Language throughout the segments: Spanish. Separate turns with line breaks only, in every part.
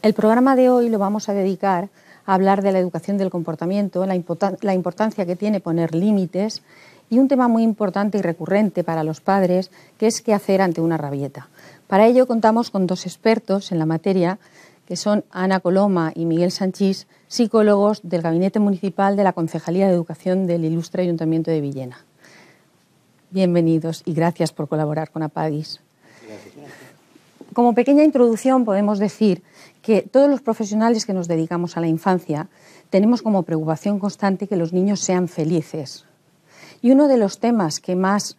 El programa de hoy lo vamos a dedicar a hablar de la educación del comportamiento, la importancia que tiene poner límites y un tema muy importante y recurrente para los padres, que es qué hacer ante una rabieta. Para ello contamos con dos expertos en la materia, que son Ana Coloma y Miguel Sanchís, psicólogos del Gabinete Municipal de la Concejalía de Educación del Ilustre Ayuntamiento de Villena. Bienvenidos y gracias por colaborar con APADIS. Gracias. Como pequeña introducción podemos decir que todos los profesionales que nos dedicamos a la infancia tenemos como preocupación constante que los niños sean felices. Y uno de los temas que más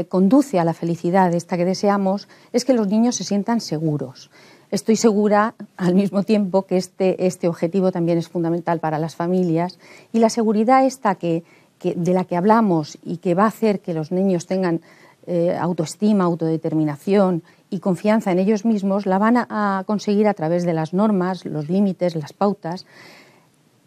conduce a la felicidad esta que deseamos es que los niños se sientan seguros. Estoy segura al mismo tiempo que este objetivo también es fundamental para las familias, y la seguridad esta de la que hablamos y que va a hacer que los niños tengan autoestima, autodeterminación y confianza en ellos mismos, la van a conseguir a través de las normas, los límites, las pautas,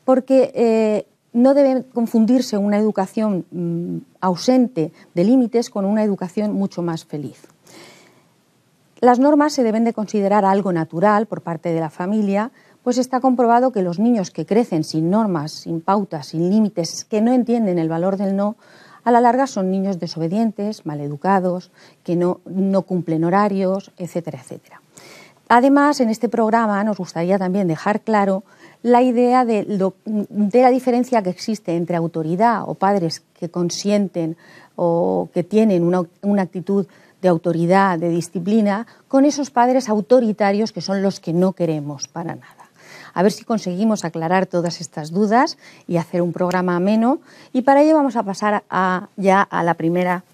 porque no debe confundirse una educación ausente de límites con una educación mucho más feliz. Las normas se deben de considerar algo natural por parte de la familia, pues está comprobado que los niños que crecen sin normas, sin pautas, sin límites, que no entienden el valor del no, a la larga son niños desobedientes, maleducados, que no cumplen horarios, etcétera, etcétera. Además, en este programa nos gustaría también dejar claro la idea de la diferencia que existe entre autoridad o padres que consienten o que tienen una actitud de autoridad, de disciplina, con esos padres autoritarios que son los que no queremos para nada. A ver si conseguimos aclarar todas estas dudas y hacer un programa ameno, y para ello vamos a pasar ya a la primera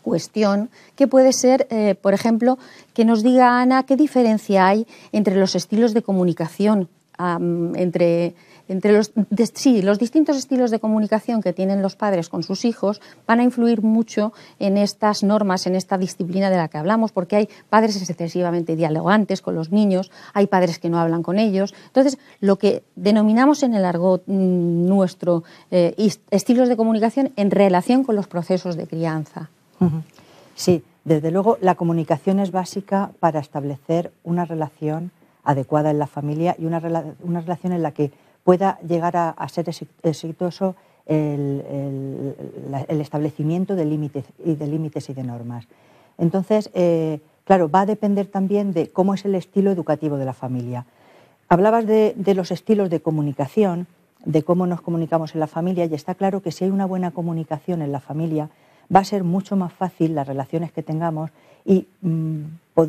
cuestión, que puede ser, por ejemplo, que nos diga Ana qué diferencia hay entre los estilos de comunicación, entre los distintos estilos de comunicación que tienen los padres con sus hijos van a influir mucho en estas normas, en esta disciplina de la que hablamos, porque hay padres excesivamente dialogantes con los niños, hay padres que no hablan con ellos. Entonces, lo que denominamos en el argot nuestro estilos de comunicación en relación con los procesos de crianza.
Sí, desde luego la comunicación es básica para establecer una relación adecuada en la familia y una relación en la que pueda llegar a ser exitoso el establecimiento de límites y de normas. Entonces, claro, va a depender también de cómo es el estilo educativo de la familia. Hablabas de los estilos de comunicación, de cómo nos comunicamos en la familia, y está claro que si hay una buena comunicación en la familia, va a ser mucho más fácil las relaciones que tengamos y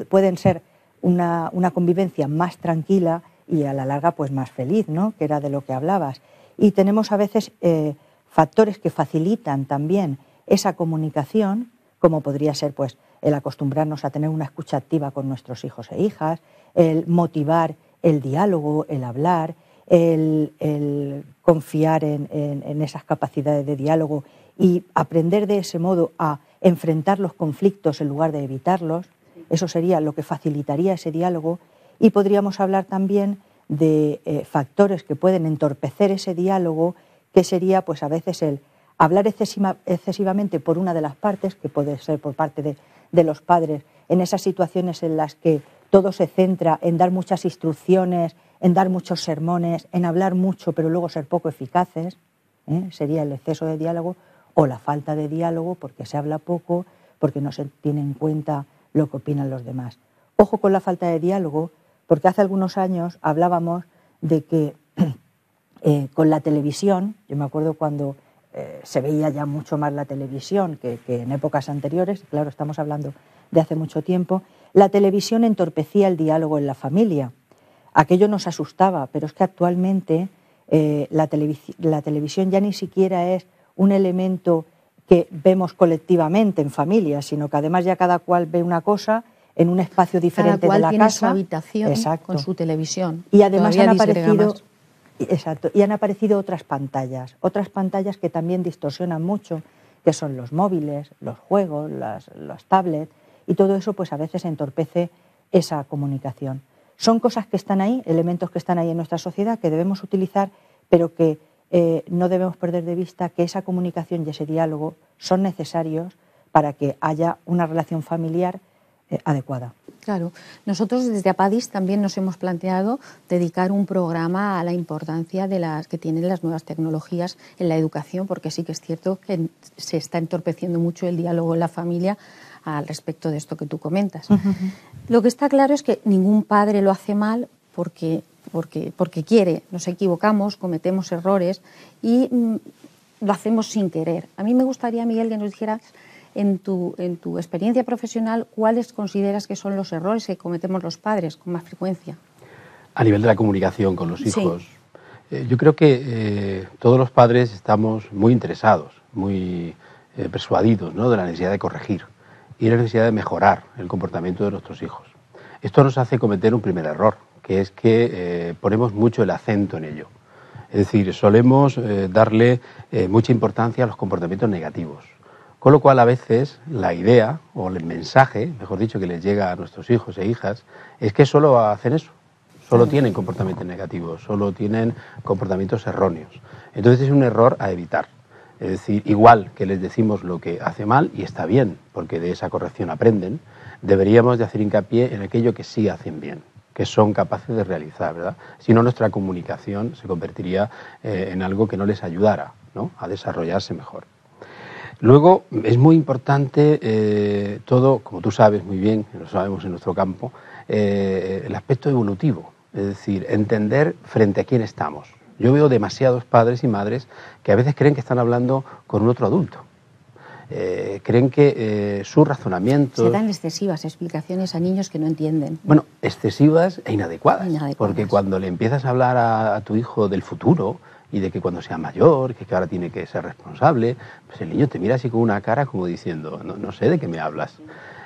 pueden ser una convivencia más tranquila y a la larga pues más feliz, ¿no?, que era de lo que hablabas. Y tenemos a veces factores que facilitan también esa comunicación, como podría ser pues el acostumbrarnos a tener una escucha activa con nuestros hijos e hijas, el motivar el diálogo, el hablar, el confiar en esas capacidades de diálogo y aprender de ese modo a enfrentar los conflictos en lugar de evitarlos. Eso sería lo que facilitaría ese diálogo. Y podríamos hablar también de factores que pueden entorpecer ese diálogo, que sería pues a veces el hablar excesivamente por una de las partes, que puede ser por parte de los padres, en esas situaciones en las que todo se centra en dar muchas instrucciones, en dar muchos sermones, en hablar mucho pero luego ser poco eficaces, sería el exceso de diálogo, o la falta de diálogo porque se habla poco, porque no se tiene en cuenta lo que opinan los demás. Ojo con la falta de diálogo, porque hace algunos años hablábamos de que con la televisión, yo me acuerdo cuando se veía ya mucho más la televisión que en épocas anteriores, claro, estamos hablando de hace mucho tiempo, la televisión entorpecía el diálogo en la familia. Aquello nos asustaba, pero es que actualmente la televisión ya ni siquiera es un elemento que vemos colectivamente en familia, sino que además ya cada cual ve una cosa en un espacio diferente de la casa.
Cada cual tiene su habitación.
Exacto.
Con su televisión.
Y además han aparecido otras pantallas que también distorsionan mucho, que son los móviles, los juegos, las tablets, y todo eso pues a veces entorpece esa comunicación. Son cosas que están ahí, elementos que están ahí en nuestra sociedad que debemos utilizar, pero que no debemos perder de vista que esa comunicación y ese diálogo son necesarios para que haya una relación familiar adecuada.
Claro, nosotros desde APADIS también nos hemos planteado dedicar un programa a la importancia de las que tienen las nuevas tecnologías en la educación, porque sí que es cierto que se está entorpeciendo mucho el diálogo en la familia al respecto de esto que tú comentas. Lo que está claro es que ningún padre lo hace mal porque quiere, nos equivocamos, cometemos errores y lo hacemos sin querer. A mí me gustaría, Miguel, que nos dijeras en tu experiencia profesional, ¿cuáles consideras que son los errores que cometemos los padres con más frecuencia?
A nivel de la comunicación con los hijos,
sí.
Yo creo que todos los padres estamos muy interesados, muy persuadidos, ¿no?, de la necesidad de corregir y la necesidad de mejorar el comportamiento de nuestros hijos. Esto nos hace cometer un primer error, que es que ponemos mucho el acento en ello. Es decir, solemos darle mucha importancia a los comportamientos negativos. Con lo cual, a veces, la idea o el mensaje, mejor dicho, que les llega a nuestros hijos e hijas, es que solo hacen eso, solo tienen comportamientos negativos, solo tienen comportamientos erróneos. Entonces es un error a evitar. Es decir, igual que les decimos lo que hace mal, y está bien, porque de esa corrección aprenden, deberíamos de hacer hincapié en aquello que sí hacen bien, que son capaces de realizar, ¿verdad? Si no, nuestra comunicación se convertiría en algo que no les ayudara, ¿no?, a desarrollarse mejor. Luego, es muy importante todo, como tú sabes muy bien, lo sabemos en nuestro campo, el aspecto evolutivo, es decir, entender frente a quién estamos. Yo veo demasiados padres y madres que a veces creen que están hablando con un otro adulto. Creen que sus razonamientos...
Se dan excesivas explicaciones a niños que no entienden.
Bueno, excesivas e inadecuadas. Porque cuando le empiezas a hablar a tu hijo del futuro y de que cuando sea mayor, que ahora tiene que ser responsable, pues el niño te mira así con una cara como diciendo, no sé de qué me hablas.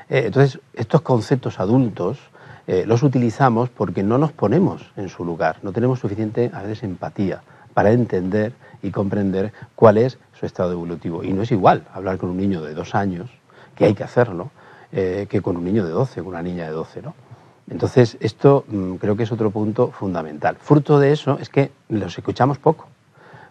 Entonces, estos conceptos adultos los utilizamos porque no nos ponemos en su lugar, no tenemos suficiente, a veces, empatía para entender y comprender cuál es su estado evolutivo. Y no es igual hablar con un niño de 2 años, que hay que hacerlo, que con un niño de 12, con una niña de 12, ¿no? Entonces, esto creo que es otro punto fundamental. Fruto de eso es que los escuchamos poco,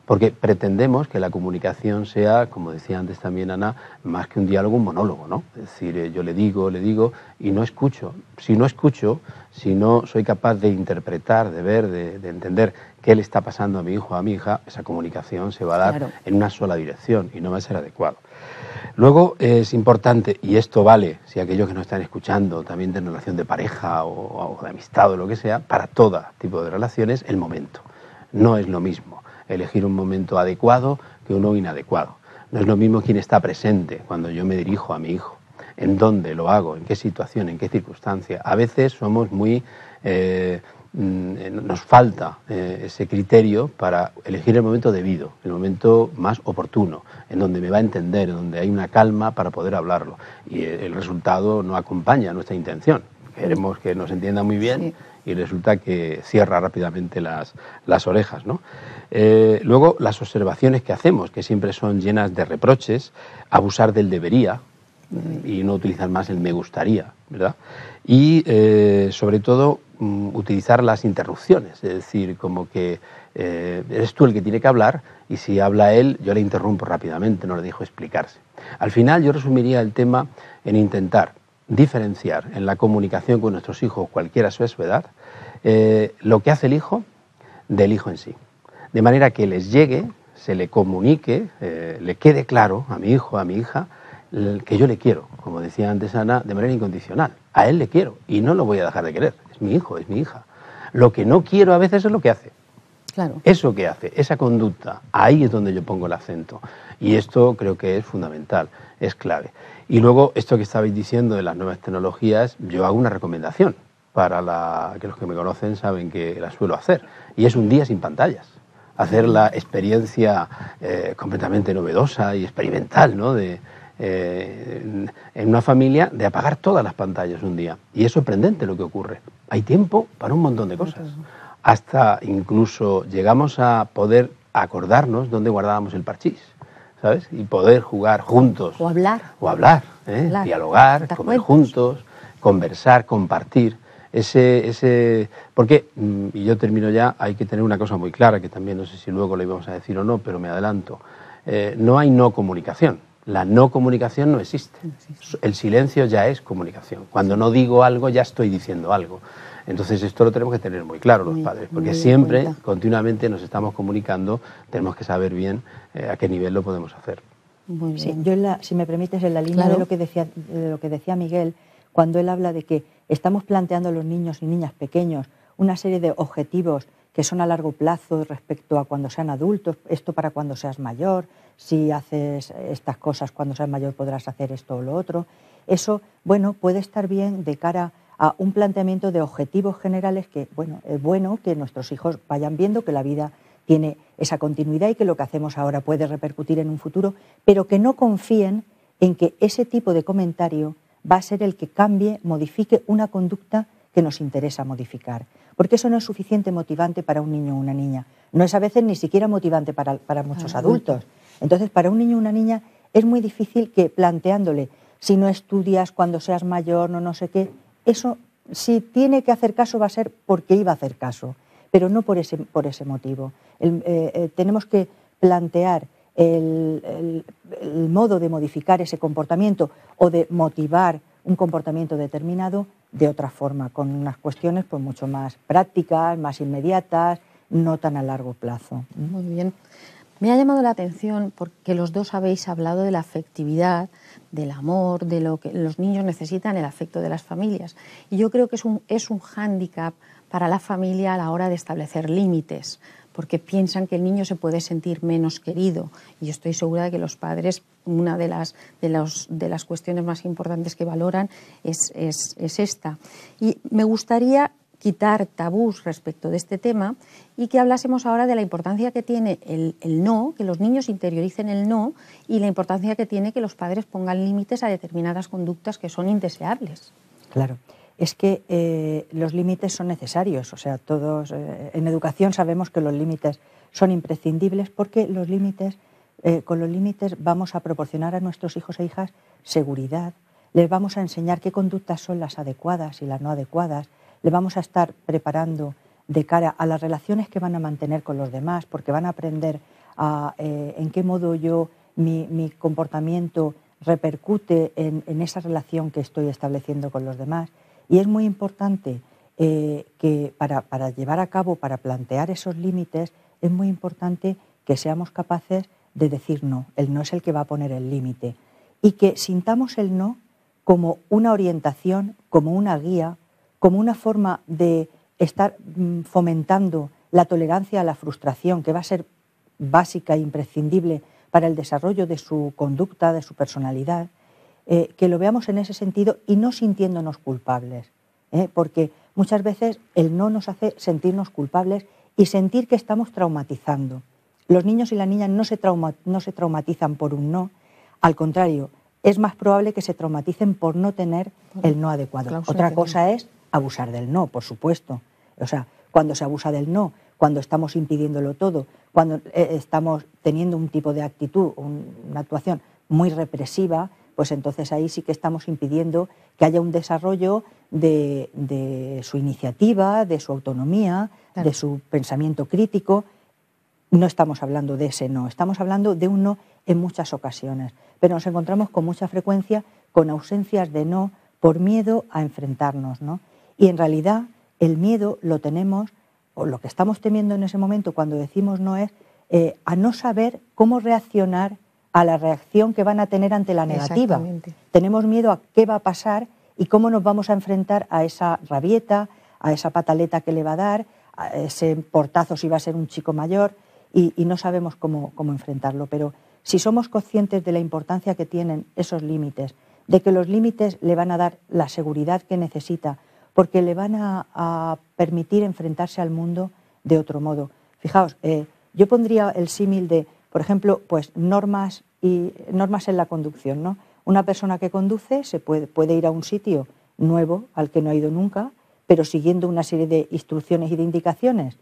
porque pretendemos que la comunicación sea, como decía antes también Ana, más que un diálogo, un monólogo, ¿no? Es decir, yo le digo y no escucho. Si no escucho, si no soy capaz de interpretar, de ver, de entender qué le está pasando a mi hijo o a mi hija, esa comunicación se va a dar en una sola dirección y no va a ser adecuado. Luego es importante, y esto vale si aquellos que nos están escuchando también tienen relación de pareja o de amistad o lo que sea, para todo tipo de relaciones, el momento. No es lo mismo elegir un momento adecuado que uno inadecuado. No es lo mismo quién está presente cuando yo me dirijo a mi hijo, en dónde lo hago, en qué situación, en qué circunstancia. A veces somos muy... nos falta ese criterio para elegir el momento debido, el momento más oportuno, en donde me va a entender, en donde hay una calma para poder hablarlo. Y el resultado no acompaña nuestra intención. Queremos que nos entienda muy bien y resulta que cierra rápidamente las orejas, ¿no? Luego, las observaciones que hacemos, que siempre son llenas de reproches, abusar del debería y no utilizar más el me gustaría, ¿verdad? Y, sobre todo, utilizar las interrupciones, es decir, como que eres tú el que tiene que hablar y si habla él, yo le interrumpo rápidamente, no le dejo explicarse. Al final, yo resumiría el tema en intentar diferenciar en la comunicación con nuestros hijos, cualquiera sea su edad, lo que hace el hijo del hijo en sí. De manera que les llegue, se le comunique, le quede claro a mi hijo, a mi hija, que yo le quiero, como decía antes Ana, de manera incondicional. A él le quiero y no lo voy a dejar de querer. Es mi hijo, es mi hija. Lo que no quiero a veces es lo que hace.
Claro.
Eso que hace, esa conducta, ahí es donde yo pongo el acento. Y esto creo que es fundamental, es clave. Y luego, esto que estabais diciendo de las nuevas tecnologías, yo hago una recomendación para que los que me conocen saben que la suelo hacer. Y es un día sin pantallas. Hacer la experiencia completamente novedosa y experimental, ¿no?, en una familia, de apagar todas las pantallas un día. Y es sorprendente lo que ocurre. Hay tiempo para un montón de cosas. Hasta incluso llegamos a poder acordarnos dónde guardábamos el parchís, ¿sabes? Y poder jugar juntos.
O hablar.
Dialogar, comer juntos, conversar, compartir. Porque, y yo termino ya, hay que tener una cosa muy clara, que también no sé si luego lo íbamos a decir o no, pero me adelanto. No hay no comunicación. La no comunicación no existe. El silencio ya es comunicación. Cuando no digo algo, ya estoy diciendo algo. Entonces esto lo tenemos que tener muy claro los padres, porque siempre, continuamente nos estamos comunicando, tenemos que saber bien a qué nivel lo podemos hacer.
Muy bien. Sí, yo si me permites, en la línea de lo que decía Miguel, cuando él habla de que estamos planteando a los niños y niñas pequeños una serie de objetivos que son a largo plazo respecto a cuando sean adultos, esto para cuando seas mayor, si haces estas cosas cuando seas mayor podrás hacer esto o lo otro. Eso, bueno, puede estar bien de cara a un planteamiento de objetivos generales que, bueno, es bueno que nuestros hijos vayan viendo que la vida tiene esa continuidad y que lo que hacemos ahora puede repercutir en un futuro, pero que no confíen en que ese tipo de comentario va a ser el que cambie, modifique una conducta que nos interesa modificar. Porque eso no es suficiente motivante para un niño o una niña. No es a veces ni siquiera motivante para muchos adultos. Entonces, para un niño o una niña es muy difícil que planteándole, si no estudias cuando seas mayor, no sé qué, eso, si tiene que hacer caso, va a ser porque iba a hacer caso, pero no por ese motivo. Tenemos que plantear el modo de modificar ese comportamiento o de motivar un comportamiento determinado de otra forma, con unas cuestiones pues mucho más prácticas, más inmediatas, no tan a largo plazo.
Muy bien. Me ha llamado la atención porque los dos habéis hablado de la afectividad, del amor, de lo que los niños necesitan, el afecto de las familias. Y yo creo que es un hándicap para la familia a la hora de establecer límites, porque piensan que el niño se puede sentir menos querido. Y yo estoy segura de que los padres, una de las cuestiones más importantes que valoran es esta. Y me gustaría quitar tabús respecto de este tema y que hablásemos ahora de la importancia que tiene el no, que los niños interioricen el no, y la importancia que tiene que los padres pongan límites a determinadas conductas que son indeseables.
Claro. Es que los límites son necesarios, o sea, todos en educación sabemos que los límites son imprescindibles porque con los límites vamos a proporcionar a nuestros hijos e hijas seguridad, les vamos a enseñar qué conductas son las adecuadas y las no adecuadas, les vamos a estar preparando de cara a las relaciones que van a mantener con los demás, porque van a aprender en qué modo mi comportamiento repercute en esa relación que estoy estableciendo con los demás. Y es muy importante que para llevar a cabo, para plantear esos límites, es muy importante que seamos capaces de decir no. El no es el que va a poner el límite. Y que sintamos el no como una orientación, como una guía, como una forma de estar fomentando la tolerancia a la frustración, que va a ser básica e imprescindible para el desarrollo de su conducta, de su personalidad. Que lo veamos en ese sentido y no sintiéndonos culpables, porque muchas veces el no nos hace sentirnos culpables y sentir que estamos traumatizando. Los niños y las niñas no se traumatizan por un no, al contrario, es más probable que se traumaticen por no tener el no adecuado. Otra cosa es abusar del no, por supuesto. O sea, cuando se abusa del no, cuando estamos impidiéndolo todo, cuando estamos teniendo un tipo de actitud, una actuación muy represiva, pues entonces ahí sí que estamos impidiendo que haya un desarrollo de su iniciativa, de su autonomía, claro, de su pensamiento crítico. No estamos hablando de ese no, estamos hablando de un no en muchas ocasiones, pero nos encontramos con mucha frecuencia con ausencias de no por miedo a enfrentarnos, ¿no? Y en realidad el miedo lo tenemos, o lo que estamos temiendo en ese momento cuando decimos no es a no saber cómo reaccionar a la reacción que van a tener ante la negativa. Tenemos miedo a qué va a pasar y cómo nos vamos a enfrentar a esa rabieta, a esa pataleta que le va a dar, a ese portazo si va a ser un chico mayor, y no sabemos cómo enfrentarlo. Pero si somos conscientes de la importancia que tienen esos límites, de que los límites le van a dar la seguridad que necesita, porque le van a permitir enfrentarse al mundo de otro modo. Fijaos, yo pondría el símil de, por ejemplo, pues normas en la conducción, ¿no? Una persona que conduce se puede ir a un sitio nuevo al que no ha ido nunca, pero siguiendo una serie de instrucciones y de indicaciones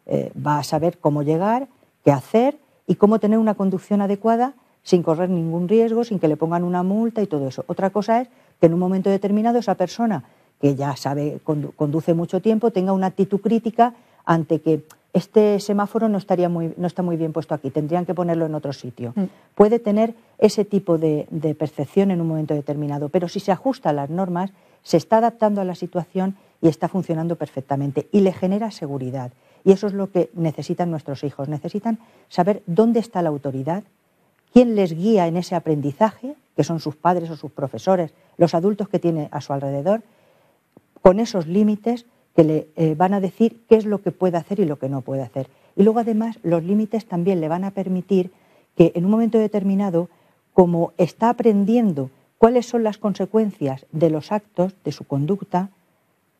va a saber cómo llegar, qué hacer y cómo tener una conducción adecuada sin correr ningún riesgo, sin que le pongan una multa y todo eso. Otra cosa es que en un momento determinado esa persona que ya sabe, conduce mucho tiempo, tenga una actitud crítica ante que este semáforo no está muy bien puesto aquí, tendrían que ponerlo en otro sitio. Puede tener ese tipo de percepción en un momento determinado, pero si se ajusta a las normas, se está adaptando a la situación y está funcionando perfectamente y le genera seguridad. Y eso es lo que necesitan nuestros hijos, necesitan saber dónde está la autoridad, quién les guía en ese aprendizaje, que son sus padres o sus profesores, los adultos que tiene a su alrededor, con esos límites que le van a decir qué es lo que puede hacer y lo que no puede hacer. Y luego además los límites también le van a permitir que en un momento determinado, como está aprendiendo cuáles son las consecuencias de los actos, de su conducta,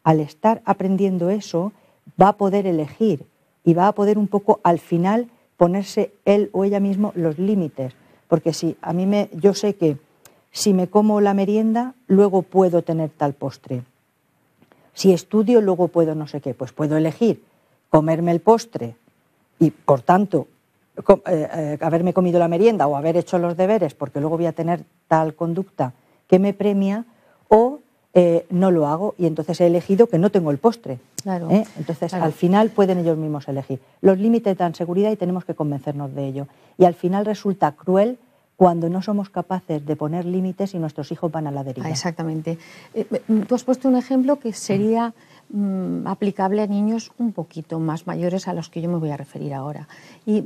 al estar aprendiendo eso, va a poder elegir y va a poder un poco al final ponerse él o ella mismo los límites. Porque si yo sé que si me como la merienda, luego puedo tener tal postre. Si estudio, luego puedo no sé qué. Pues puedo elegir comerme el postre y, por tanto, haberme comido la merienda o haber hecho los deberes porque luego voy a tener tal conducta que me premia, o no lo hago y entonces he elegido que no tengo el postre.
Claro.
Entonces, al final pueden ellos mismos elegir. Los límites dan seguridad y tenemos que convencernos de ello. Y al final resulta cruel cuando no somos capaces de poner límites y nuestros hijos van a la deriva.
Exactamente. Tú has puesto un ejemplo que sería aplicable a niños un poquito más mayores a los que yo me voy a referir ahora. Y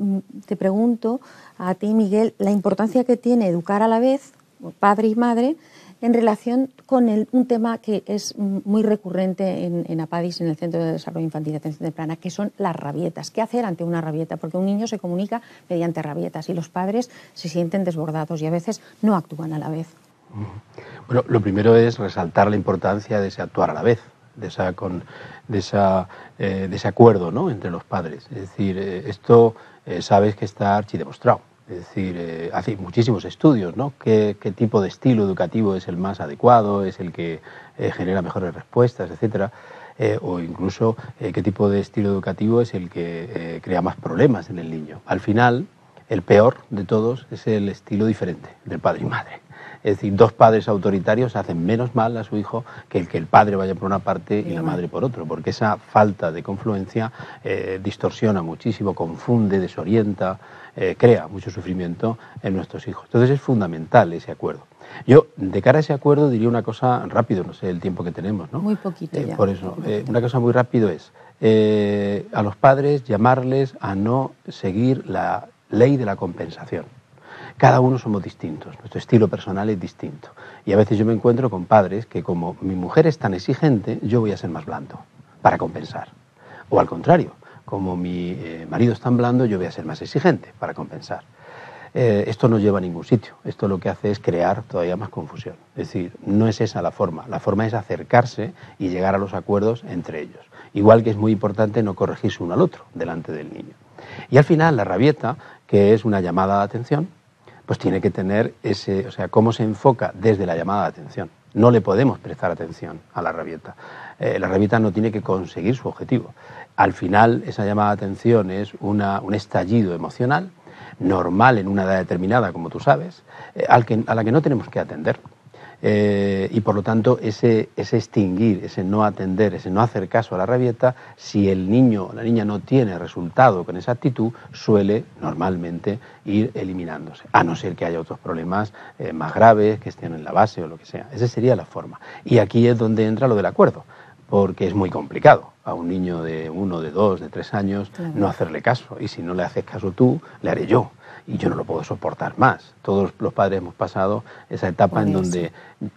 te pregunto a ti, Miguel, la importancia que tiene educar a la vez, padre y madre, en relación con un tema que es muy recurrente en APADIS, en el Centro de Desarrollo Infantil y Atención Temprana, que son las rabietas. ¿Qué hacer ante una rabieta? Porque un niño se comunica mediante rabietas y los padres se sienten desbordados y a veces no actúan a la vez.
Bueno, lo primero es resaltar la importancia de ese actuar a la vez, de ese acuerdo, ¿no?, entre los padres. Es decir, esto sabes que está archidemostrado. Es decir, hace muchísimos estudios, ¿no? ¿Qué tipo de estilo educativo es el más adecuado, es el que genera mejores respuestas, etcétera? O incluso qué tipo de estilo educativo es el que crea más problemas en el niño. Al final, el peor de todos es el estilo diferente del padre y madre. Es decir, dos padres autoritarios hacen menos mal a su hijo que el padre vaya por una parte y la madre por otro, porque esa falta de confluencia distorsiona muchísimo, confunde, desorienta, crea mucho sufrimiento en nuestros hijos. Entonces es fundamental ese acuerdo. Yo, de cara a ese acuerdo, diría una cosa rápido, no sé el tiempo que tenemos, ¿no?
Muy poquito ya.
Por eso, una cosa muy rápido es a los padres llamarles a no seguir la ley de la compensación. Cada uno somos distintos, nuestro estilo personal es distinto. Y a veces yo me encuentro con padres que, como mi mujer es tan exigente, yo voy a ser más blando para compensar. O al contrario, como mi marido es tan blando, yo voy a ser más exigente para compensar. Esto no lleva a ningún sitio. Esto lo que hace es crear todavía más confusión. Es decir, no es esa la forma. La forma es acercarse y llegar a los acuerdos entre ellos. Igual que es muy importante no corregirse uno al otro delante del niño. Y al final, la rabieta, que es una llamada de atención, pues tiene que tener cómo se enfoca desde la llamada de atención. No le podemos prestar atención a la rabieta. La rabieta no tiene que conseguir su objetivo. Al final, esa llamada de atención es un estallido emocional, normal en una edad determinada, como tú sabes, a la que no tenemos que atender. Y por lo tanto, ese extinguir, ese no atender, ese no hacer caso a la rabieta, si el niño o la niña no tiene resultado con esa actitud, suele normalmente ir eliminándose, a no ser que haya otros problemas más graves que estén en la base o lo que sea. Esa sería la forma. Y aquí es donde entra lo del acuerdo, porque es muy complicado a un niño de 1, de 2, de 3 años no hacerle caso. Y si no le haces caso tú, le haré yo. Y yo no lo puedo soportar más. Todos los padres hemos pasado esa etapa en donde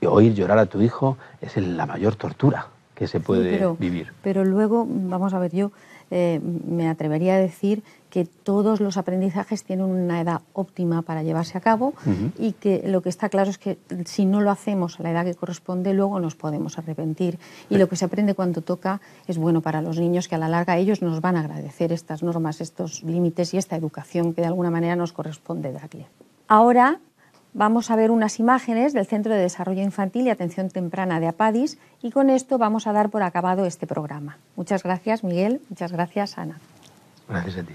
oír llorar a tu hijo es la mayor tortura que se puede vivir.
Pero luego, vamos a ver, yo me atrevería a decir que todos los aprendizajes tienen una edad óptima para llevarse a cabo y que lo que está claro es que si no lo hacemos a la edad que corresponde, luego nos podemos arrepentir. Y lo que se aprende cuando toca es bueno para los niños, que a la larga ellos nos van a agradecer estas normas, estos límites y esta educación que de alguna manera nos corresponde darle. Ahora vamos a ver unas imágenes del Centro de Desarrollo Infantil y Atención Temprana de APADIS y con esto vamos a dar por acabado este programa. Muchas gracias, Miguel. Muchas gracias, Ana.
Gracias a ti.